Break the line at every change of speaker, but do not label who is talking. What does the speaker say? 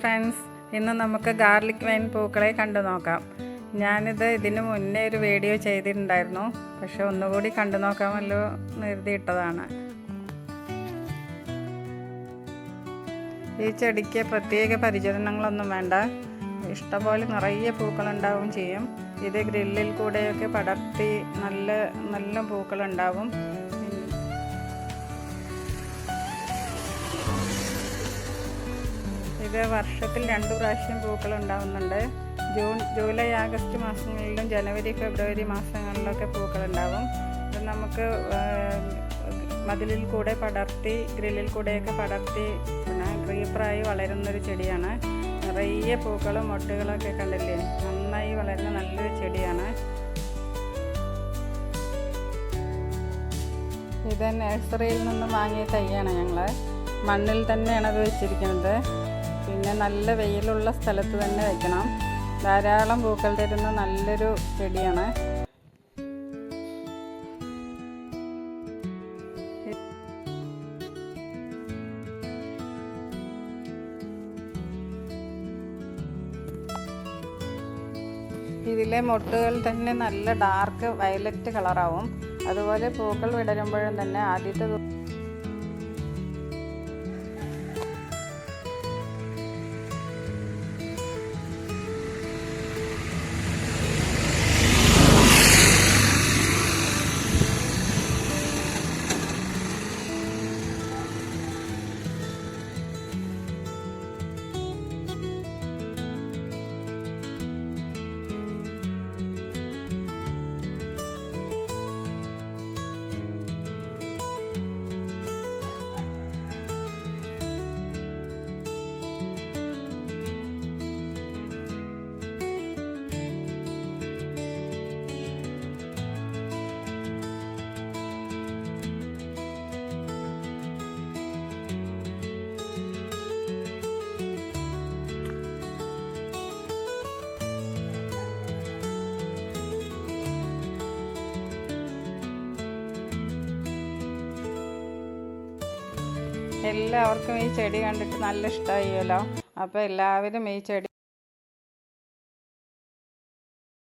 Friends, ഇന്ന് നമുക്ക് garlic wine പൂക്കളെ കണ്ടു നോക്കാം. ഇതിനു മുന്നേ ഒരു വീഡിയോ ചെയ്തിട്ടുണ്ടായിരുന്നു, പക്ഷെ ഒന്നുകൂടി കണ്ടു നോക്കാമല്ലോ എഴുതിയിട്ടതാണ്. ഈ ചെടിക്ക് പ്രത്യേക പരിചരണങ്ങളൊന്നും വേണ്ട, ഇഷ്ടംപോലെ നിറയെ പൂക്കളുണ്ടാവും ചെയ്യും. ഇത് ഗ്രില്ലിൽ കൂടെയൊക്കെ പടർത്തി നല്ല പൂക്കളുണ്ടാവും. ഇത് വർഷത്തിൽ 2 പ്രാവശ്യം പൂക്കൾ ഉണ്ടാവുന്നുണ്ട്. ജൂലൈ ആഗസ്റ്റ് മാസങ്ങളിലും ജനുവരി ഫെബ്രുവരി മാസങ്ങളിലൊക്കെ പൂക്കളുണ്ടാവും. ഇത് നമുക്ക് മതിലിൽ കൂടെ പടർത്തി ഗ്രില്ലിൽ കൂടെയൊക്കെ പടർത്തി ക്രീപ്പറായി വളരുന്നൊരു ചെടിയാണ്. നിറയെ പൂക്കളും മൊട്ടുകളൊക്കെ കണ്ടില്ലേ, നന്നായി വളരുന്ന നല്ലൊരു ചെടിയാണ്. ഇത് നഴ്സറിയിൽ നിന്നും വാങ്ങിയ തൈയാണ്. ഞങ്ങൾ മണ്ണിൽ തന്നെയാണ് അത് വെച്ചിരിക്കുന്നത്. പിന്നെ നല്ല വെയിലുള്ള സ്ഥലത്ത് തന്നെ വെക്കണം. ധാരാളം പൂക്കൾ തരുന്ന നല്ലൊരു ചെടിയാണ്. ഇതിലെ മൊട്ടുകൾ തന്നെ നല്ല ഡാർക്ക് വയലറ്റ് കളറാവും. അതുപോലെ പൂക്കൾ വിടരുമ്പോഴും തന്നെ ആദ്യത്തെ എല്ലാവർക്കും ഈ ചെടി കണ്ടിട്ട് നല്ല ഇഷ്ടമായല്ലോ. അപ്പോൾ എല്ലാവരും ഈ ചെടി